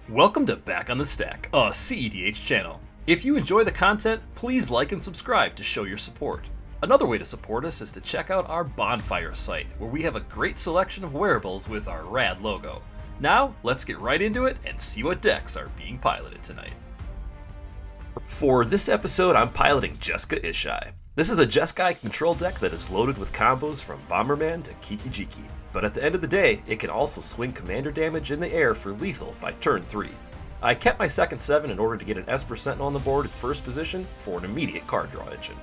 Welcome to Back on the Stack, a cEDH channel. If you enjoy the content, please like and subscribe to show your support. Another way to support us is to check out our Bonfire site, where we have a great selection of wearables with our rad logo. Now, let's get right into it and see what decks are being piloted tonight. For this episode, I'm piloting Jeska Ishai. This is a Jeska control deck that is loaded with combos from Bomberman to Kiki-Jiki. But at the end of the day, it can also swing commander damage in the air for lethal by turn 3. I kept my second 7 in order to get an Esper Sentinel on the board at first position for an immediate card draw engine.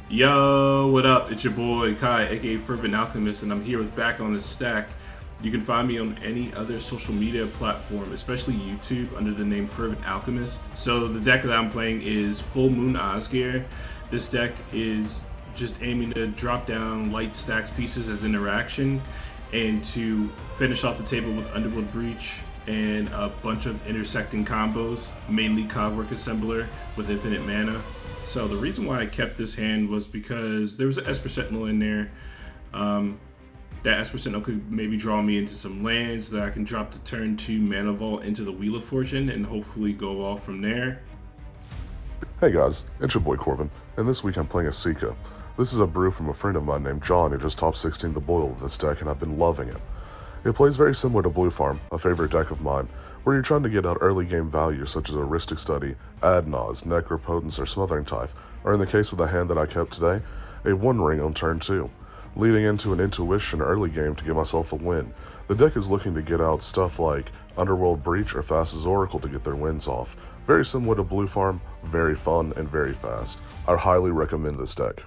Yo, what up? It's your boy Kai, aka Fervent Alchemist, and I'm here with Back on the Stack. You can find me on any other social media platform, especially YouTube, under the name Fervent Alchemist. So the deck that I'm playing is Full Moon Osgir. This deck is just aiming to drop down light stacks pieces as interaction and to finish off the table with Underworld Breach and a bunch of intersecting combos, mainly Cogwork Assembler with infinite mana. So the reason why I kept this hand was because there was an Esper Sentinel in there. That Esper Sentinel could maybe draw me into some lands that I can drop the turn 2 Mana Vault into the Wheel of Fortune and hopefully go off from there. Hey guys, it's your boy Corbin, and this week I'm playing Esika. This is a brew from a friend of mine named John who just top 16 the boil with this deck, and I've been loving it. It plays very similar to Blue Farm, a favorite deck of mine, where you're trying to get out early game value such as Heuristic Study, Adnaz, Necropotence, or Smothering Tithe, or in the case of the hand that I kept today, a One Ring on turn 2. Leading into an Intuition early game to give myself a win. The deck is looking to get out stuff like Underworld Breach or Fast's Oracle to get their wins off. Very similar to Blue Farm, very fun and very fast. I highly recommend this deck.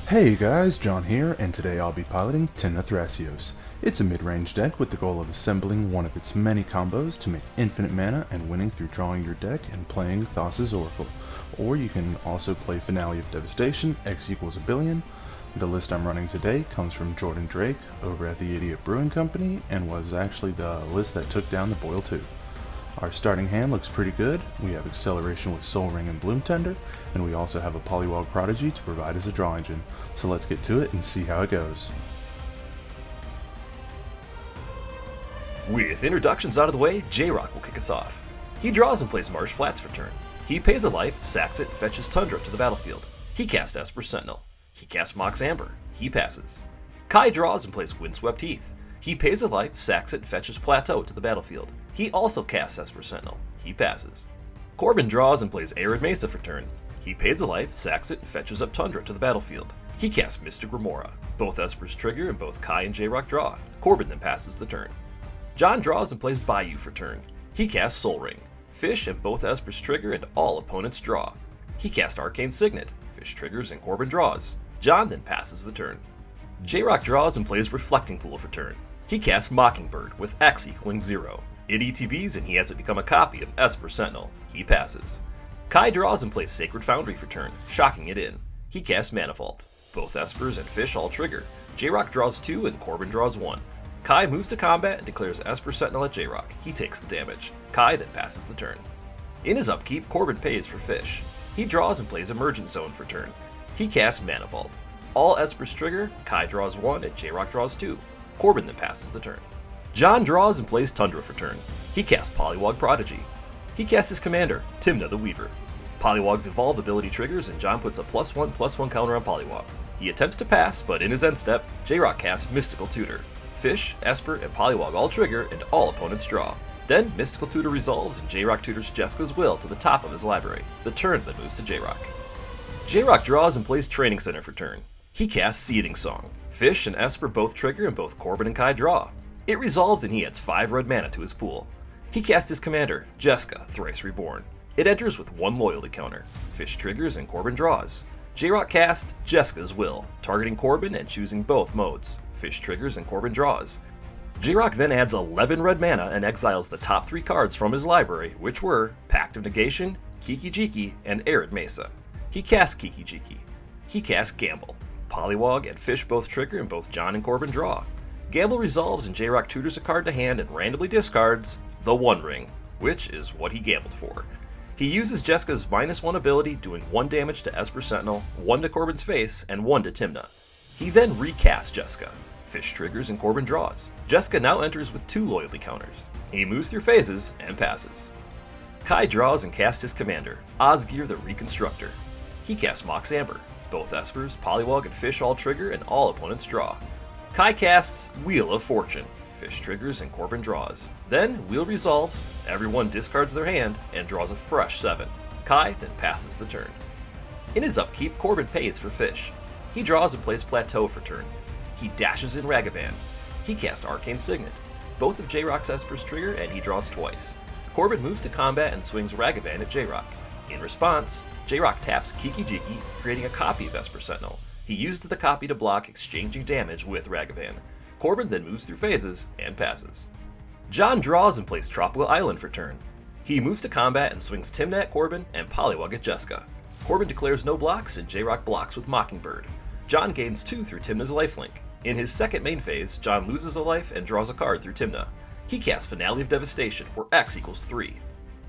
Hey guys, John here, and today I'll be piloting Tymna Thrasios. It's a mid-range deck with the goal of assembling one of its many combos to make infinite mana and winning through drawing your deck and playing Thassa's Oracle. Or you can also play Finale of Devastation, X equals a billion. The list I'm running today comes from Jordan Drake over at the Idiot Brewing Company and was actually the list that took down the Boil 2. Our starting hand looks pretty good. We have Acceleration with Soul Ring and Bloom Tender, and we also have a Polywog Prodigy to provide as a draw engine. So let's get to it and see how it goes. With introductions out of the way, J-Rock will kick us off. He draws and plays Marsh Flats for turn. He pays a life, sacks it, and fetches Tundra to the battlefield. He casts Esper Sentinel. He casts Mox Amber. He passes. Kai draws and plays Windswept Heath. He pays a life, sacks it, and fetches Plateau to the battlefield. He also casts Esper Sentinel. He passes. Corbin draws and plays Arid Mesa for turn. He pays a life, sacks it, and fetches up Tundra to the battlefield. He casts Mystic Remora. Both Espers trigger and both Kai and J-Rock draw. Corbin then passes the turn. John draws and plays Bayou for turn. He casts Soul Ring. Fish and both Espers trigger and all opponents draw. He casts Arcane Signet. Fish triggers and Corbin draws. John then passes the turn. J-Rock draws and plays Reflecting Pool for turn. He casts Mockingbird with X equaling 0. It ETBs and he has it become a copy of Esper Sentinel. He passes. Kai draws and plays Sacred Foundry for turn, shocking it in. He casts Mana Vault. Both Espers and Fish all trigger. J-Rock draws 2 and Corbin draws 1. Kai moves to combat and declares Esper Sentinel at J-Rock. He takes the damage. Kai then passes the turn. In his upkeep, Corbin pays for Fish. He draws and plays Emergent Zone for turn. He casts Mana Vault. All Espers trigger, Kai draws 1 and J-Rock draws 2. Corbin then passes the turn. John draws and plays Tundra for turn. He casts Polywog Prodigy. He casts his commander, Tymna the Weaver. Polywog's Evolve ability triggers and John puts a +1/+1 counter on Polywog. He attempts to pass, but in his end step, J-Rock casts Mystical Tutor. Fish, Esper, and Polywog all trigger and all opponents draw. Then Mystical Tutor resolves and J-Rock tutors Jeska's Will to the top of his library. The turn then moves to J-Rock. J-Rock draws and plays Training Center for turn. He casts Seething Song. Fish and Esper both trigger and both Corbin and Kai draw. It resolves and he adds 5 red mana to his pool. He casts his commander, Jeska, Thrice Reborn. It enters with 1 loyalty counter. Fish triggers and Corbin draws. J-Rock casts Jeska's Will, targeting Corbin and choosing both modes. Fish triggers and Corbin draws. J-Rock then adds 11 red mana and exiles the top 3 cards from his library, which were Pact of Negation, Kiki-Jiki, and Arid Mesa. He casts Kiki-Jiki. He casts Gamble. Polywog and Fish both trigger and both John and Corbin draw. Gamble resolves and J-Rock tutors a card to hand and randomly discards the One Ring, which is what he gambled for. He uses Jeska's -1 ability, doing 1 damage to Esper Sentinel, 1 to Corbin's face, and 1 to Tymna. He then recasts Jeska. Fish triggers and Corbin draws. Jeska now enters with 2 loyalty counters. He moves through phases and passes. Kai draws and casts his commander, Osgir the Reconstructor. He casts Mox Amber. Both Espers, Poliwag, and Fish all trigger and all opponents draw. Kai casts Wheel of Fortune. Fish triggers and Corbin draws. Then Wheel resolves, everyone discards their hand, and draws a fresh 7. Kai then passes the turn. In his upkeep, Corbin pays for Fish. He draws and plays Plateau for turn. He dashes in Ragavan. He casts Arcane Signet. Both of J-Rock's Espers trigger and he draws twice. Corbin moves to combat and swings Ragavan at J-Rock. In response, J-Rock taps Kiki Jiki, creating a copy of Esper Sentinel. He uses the copy to block exchanging damage with Ragavan. Corbin then moves through phases and passes. John draws and plays Tropical Island for turn. He moves to combat and swings Tymna at Corbin and Poliwag at Jeska. Corbin declares no blocks and J-Rock blocks with Mockingbird. John gains 2 through Tymna's lifelink. In his second main phase, John loses a life and draws a card through Tymna. He casts Finale of Devastation, where X equals 3.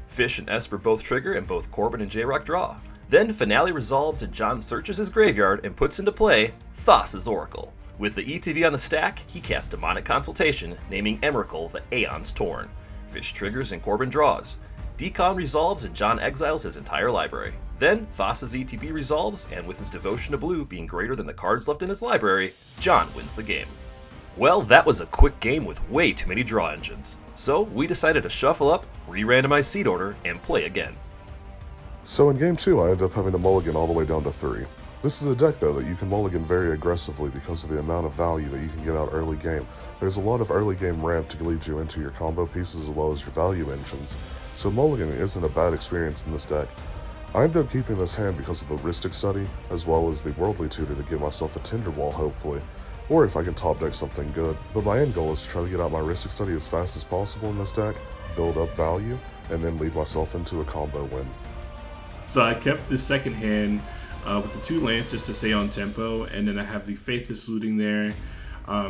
Fish and Esper both trigger and both Corbin and J-Rock draw. Then Finale resolves and John searches his graveyard and puts into play Thassa's Oracle. With the ETB on the stack, he casts Demonic Consultation, naming Emrakul the Aeon's Torn. Fish triggers and Corbin draws. Decon resolves and John exiles his entire library. Then Thassa's ETB resolves, and with his devotion to blue being greater than the cards left in his library, John wins the game. Well, that was a quick game with way too many draw engines. So we decided to shuffle up, re-randomize seed order, and play again. So in game 2, I ended up having to mulligan all the way down to 3. This is a deck though that you can mulligan very aggressively because of the amount of value that you can get out early game. There's a lot of early game ramp to lead you into your combo pieces as well as your value engines, so mulliganing isn't a bad experience in this deck. I ended up keeping this hand because of the Rhystic Study, as well as the Worldly Tutor to give myself a Tinder Wall hopefully, or if I can top deck something good. But my end goal is to try to get out my Rhystic Study as fast as possible in this deck, build up value, and then lead myself into a combo win. So I kept the second hand with the 2 lands just to stay on tempo, and then I have the Faithless Looting there,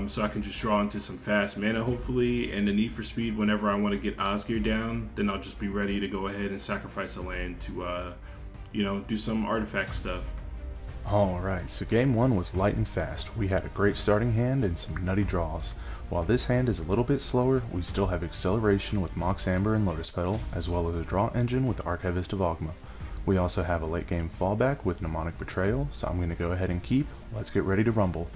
so I can just draw into some fast mana hopefully, and the need for speed whenever I want to get Osgir down, then I'll just be ready to go ahead and sacrifice a land to do some artifact stuff. Alright, so game 1 was light and fast. We had a great starting hand and some nutty draws. While this hand is a little bit slower, we still have acceleration with Mox Amber and Lotus Petal, as well as a draw engine with Archivist of Ogma. We also have a late game fallback with Mnemonic Betrayal, so I'm going to go ahead and keep. Let's get ready to rumble.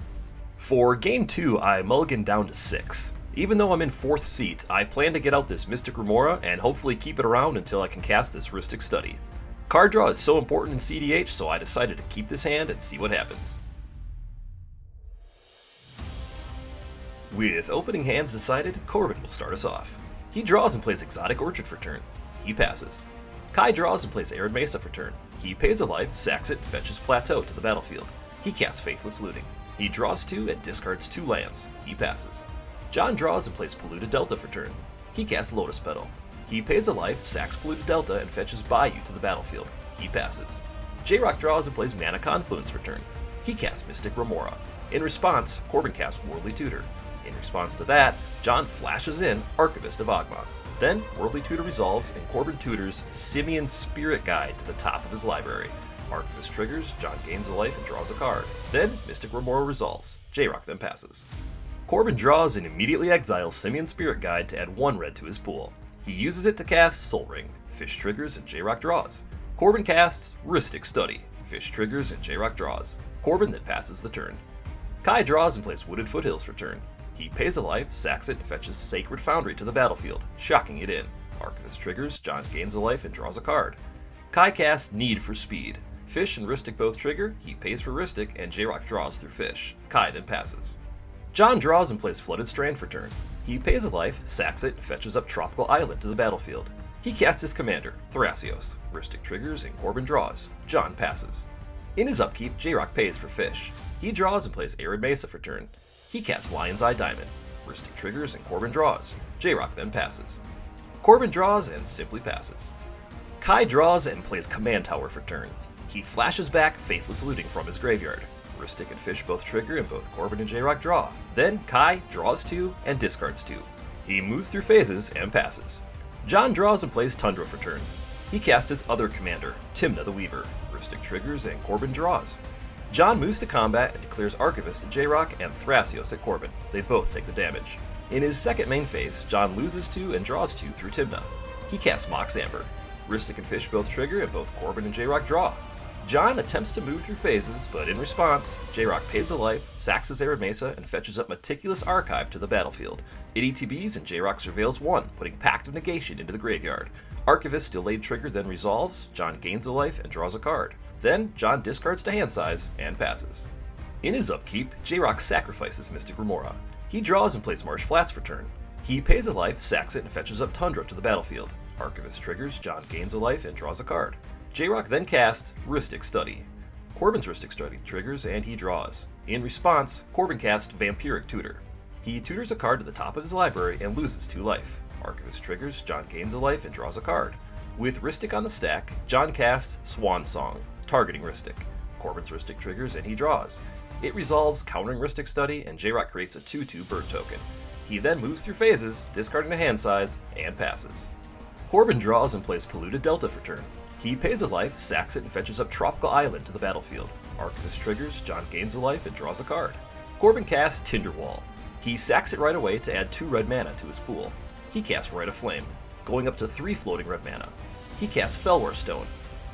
For game 2, I mulligan down to 6. Even though I'm in 4th seat, I plan to get out this Mystic Remora and hopefully keep it around until I can cast this Rhystic Study. Card draw is so important in cEDH, so I decided to keep this hand and see what happens. With opening hands decided, Corbin will start us off. He draws and plays Exotic Orchard for turn. He passes. Kai draws and plays Arid Mesa for turn. He pays a life, sacks it, and fetches Plateau to the battlefield. He casts Faithless Looting. He draws 2 and discards 2 lands. He passes. John draws and plays Polluted Delta for turn. He casts Lotus Petal. He pays a life, sacks Polluted Delta, and fetches Bayou to the battlefield. He passes. J-Rock draws and plays Mana Confluence for turn. He casts Mystic Remora. In response, Corbin casts Worldly Tutor. In response to that, John flashes in Archivist of Ogma. Then, Worldly Tutor resolves, and Corbin tutors Simian Spirit Guide to the top of his library. Archivist triggers, John gains a life and draws a card. Then, Mystic Remora resolves. J-Rock then passes. Corbin draws and immediately exiles Simian Spirit Guide to add 1 red to his pool. He uses it to cast Soul Ring. Fish triggers and J-Rock draws. Corbin casts Rhystic Study. Fish triggers and J-Rock draws. Corbin then passes the turn. Kai draws and plays Wooded Foothills for turn. He pays a life, sacks it, and fetches Sacred Foundry to the battlefield, shocking it in. Archivist triggers, John gains a life and draws a card. Kai casts Need for Speed. Fish and Rhystic both trigger, he pays for Rhystic, and J-Rock draws through Fish. Kai then passes. John draws and plays Flooded Strand for turn. He pays a life, sacks it, and fetches up Tropical Island to the battlefield. He casts his commander, Thrasios. Rhystic triggers, and Corbin draws. John passes. In his upkeep, J-Rock pays for Fish. He draws and plays Arid Mesa for turn. He casts Lion's Eye Diamond. Rhystic triggers and Corbin draws. J-Rock then passes. Corbin draws and simply passes. Kai draws and plays Command Tower for turn. He flashes back Faithless Looting from his graveyard. Rhystic and Fish both trigger and both Corbin and J-Rock draw. Then Kai draws 2 and discards 2. He moves through phases and passes. John draws and plays Tundra for turn. He casts his other commander, Tymna the Weaver. Rhystic triggers and Corbin draws. John moves to combat and declares Archivist at J-Rock and Thrasios at Corbin. They both take the damage. In his second main phase, John loses 2 and draws 2 through Tymna. He casts Mox Amber. Rhystic and Fish both trigger and both Corbin and J-Rock draw. John attempts to move through phases, but in response, J-Rock pays a life, sacks his Arid Mesa, and fetches up Meticulous Archive to the battlefield. It ETBs and J-Rock surveils 1, putting Pact of Negation into the graveyard. Archivist delayed trigger then resolves, John gains a life and draws a card. Then, John discards to hand size and passes. In his upkeep, J-Rock sacrifices Mystic Remora. He draws and plays Marsh Flats for turn. He pays a life, sacks it, and fetches up Tundra to the battlefield. Archivist triggers, John gains a life and draws a card. J-Rock then casts Rhystic Study. Corbin's Rhystic Study triggers and he draws. In response, Corbin casts Vampiric Tutor. He tutors a card to the top of his library and loses 2 life. Archivist triggers, John gains a life and draws a card. With Rhystic on the stack, John casts Swan Song, targeting Rhystic. Corbin's Rhystic triggers and he draws. It resolves, countering Rhystic Study, and J-Rock creates a 2/2 bird token. He then moves through phases, discarding a hand size, and passes. Corbin draws and plays Polluted Delta for turn. He pays a life, sacks it, and fetches up Tropical Island to the battlefield. Archivist triggers, John gains a life and draws a card. Corbin casts Tinderwall. He sacks it right away to add 2 red mana to his pool. He casts Rite of Flame, going up to 3 floating red mana. He casts Fellwar Stone.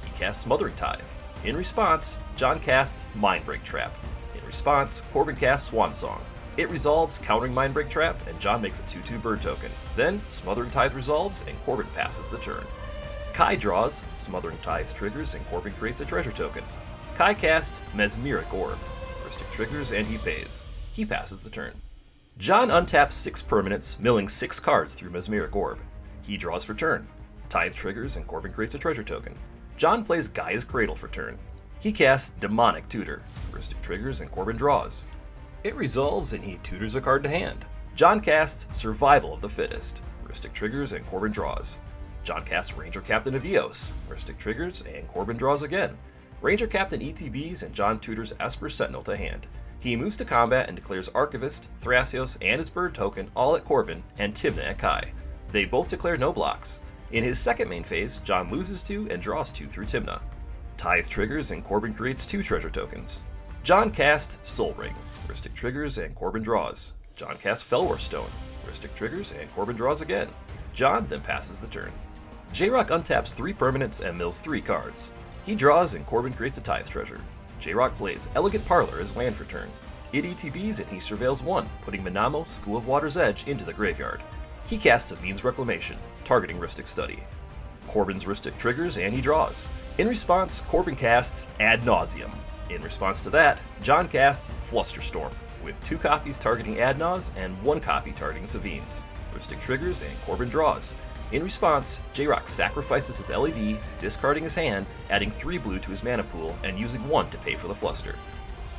He casts Smothering Tithe. In response, John casts Mindbreak Trap. In response, Corbin casts Swan Song. It resolves, countering Mindbreak Trap, and John makes a 2/2 bird token. Then, Smothering Tithe resolves, and Corbin passes the turn. Kai draws, Smothering Tithe triggers, and Corbin creates a treasure token. Kai casts Mesmeric Orb. Rhystic triggers, and he pays. He passes the turn. John untaps 6 permanents, milling 6 cards through Mesmeric Orb. He draws for turn. Tithe triggers, and Corbin creates a treasure token. John plays Gaia's Cradle for turn. He casts Demonic Tutor. Rhystic triggers, and Corbin draws. It resolves, and he tutors a card to hand. John casts Survival of the Fittest. Rhystic triggers, and Corbin draws. John casts Ranger Captain of Eos. Rhystic triggers, and Corbin draws again. Ranger Captain ETBs, and John tutors Esper Sentinel to hand. He moves to combat and declares Archivist, Thrasios, and his bird token all at Corbin, and Tymna at Kai. They both declare no blocks. In his second main phase, John loses 2 and draws 2 through Tymna. Tithe triggers, and Corbin creates 2 treasure tokens. John casts Soul Ring. Rhystic triggers, and Corbin draws. John casts Fellwar Stone. Rhystic triggers, and Corbin draws again. John then passes the turn. J-Rock untaps 3 permanents and mills 3 cards. He draws, and Corbin creates a Tithe treasure. J-Rock plays Elegant Parlor as land for turn. It ETBs, and he surveils 1, putting Minamo, School of Water's Edge into the graveyard. He casts Savine's Reclamation, targeting Rhystic Study. Corbin's Rhystic triggers, and he draws. In response, Corbin casts Ad Nauseam. In response to that, John casts Flusterstorm, with 2 copies targeting Ad Naus and 1 copy targeting Savine's. Rhystic triggers, and Corbin draws. In response, J-Rock sacrifices his LED, discarding his hand, adding 3 blue to his mana pool, and using 1 to pay for the Fluster.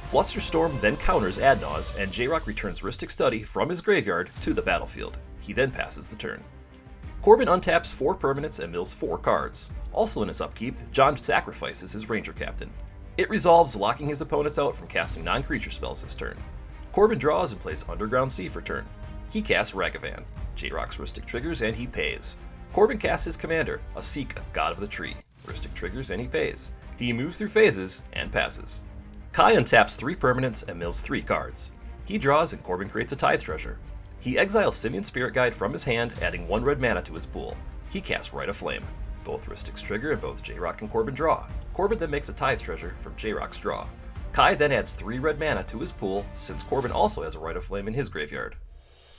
Flusterstorm then counters Ad Naus, and J-Rock returns Rhystic Study from his graveyard to the battlefield. He then passes the turn. Corbin untaps 4 permanents and mills 4 cards. Also in his upkeep, John sacrifices his Ranger Captain. It resolves, locking his opponents out from casting non-creature spells this turn. Corbin draws and plays Underground Sea for turn. He casts Ragavan. J-Rock's Rhystic triggers, and he pays. Corbin casts his commander, Esika, God of the Tree. Rhystic triggers, and he pays. He moves through phases and passes. Kai untaps 3 permanents and mills 3 cards. He draws, and Corbin creates a Tithe treasure. He exiles Simian Spirit Guide from his hand, adding 1 red mana to his pool. He casts Rite of Flame. Both Rhystic's trigger, and both J-Rock and Corbin draw. Corbin then makes a Tithe treasure from J-Rock's draw. Kai then adds 3 red mana to his pool, since Corbin also has a Rite of Flame in his graveyard.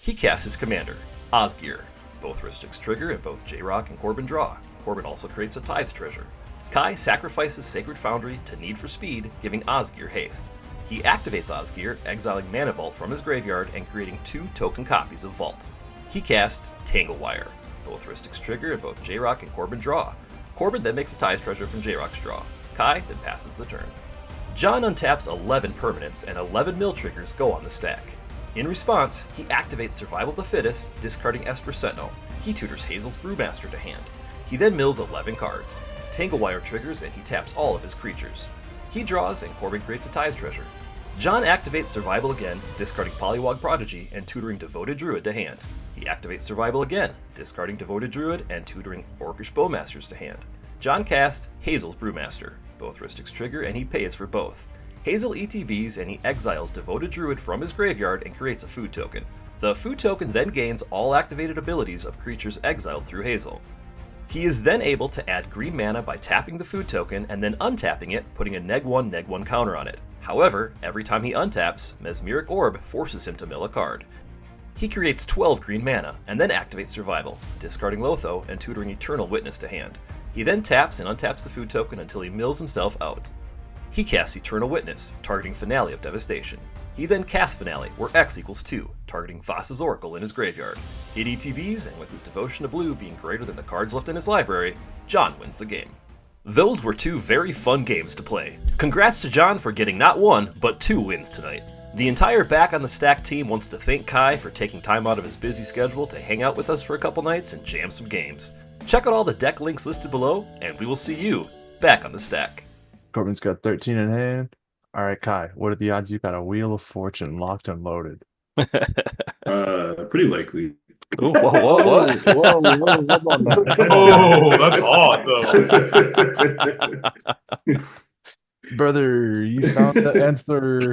He casts his commander, Osgir. Both Rhystic's trigger, and both J-Rock and Corbin draw. Corbin also creates a Tithe treasure. Kai sacrifices Sacred Foundry to Need for Speed, giving Osgir haste. He activates Osgir, exiling Mana Vault from his graveyard and creating 2 token copies of Vault. He casts Tanglewire. Both Rhystic's trigger, and both J-Rock and Corbin draw. Corbin then makes a Tithe treasure from J-Rock's draw. Kai then passes the turn. John untaps 11 permanents, and 11 mill triggers go on the stack. In response, he activates Survival of the Fittest, discarding Esper Sentinel. He tutors Hazel's Brewmaster to hand. He then mills 11 cards. Tanglewire triggers, and he taps all of his creatures. He draws, and Corbin creates a Tithe treasure. John activates Survival again, discarding Polywog Prodigy and tutoring Devoted Druid to hand. He activates Survival again, discarding Devoted Druid and tutoring Orcish Bowmasters to hand. John casts Hazel's Brewmaster. Both Rhystic's trigger, and he pays for both. Hazel ETBs and he exiles Devoted Druid from his graveyard and creates a food token. The food token then gains all activated abilities of creatures exiled through Hazel. He is then able to add green mana by tapping the food token and then untapping it, putting a neg1 counter on it. However, every time he untaps, Mesmeric Orb forces him to mill a card. He creates 12 green mana, and then activates Survival, discarding Lotho and tutoring Eternal Witness to hand. He then taps and untaps the food token until he mills himself out. He casts Eternal Witness, targeting Finale of Devastation. He then casts Finale, where X equals 2, targeting Thassa's Oracle in his graveyard. It ETBs, and with his devotion to blue being greater than the cards left in his library, John wins the game. Those were 2 very fun games to play. Congrats to John for getting not 1, but 2 wins tonight. The entire Back on the Stack team wants to thank Kai for taking time out of his busy schedule to hang out with us for a couple nights and jam some games. Check out all the deck links listed below, and we will see you back on the stack. Corbin's got 13 in hand. All right, Kai, what are the odds you got a Wheel of Fortune locked and loaded? Pretty likely. Ooh, whoa. Whoa, hold on now. Oh, that's odd, though. Brother, you found the answer.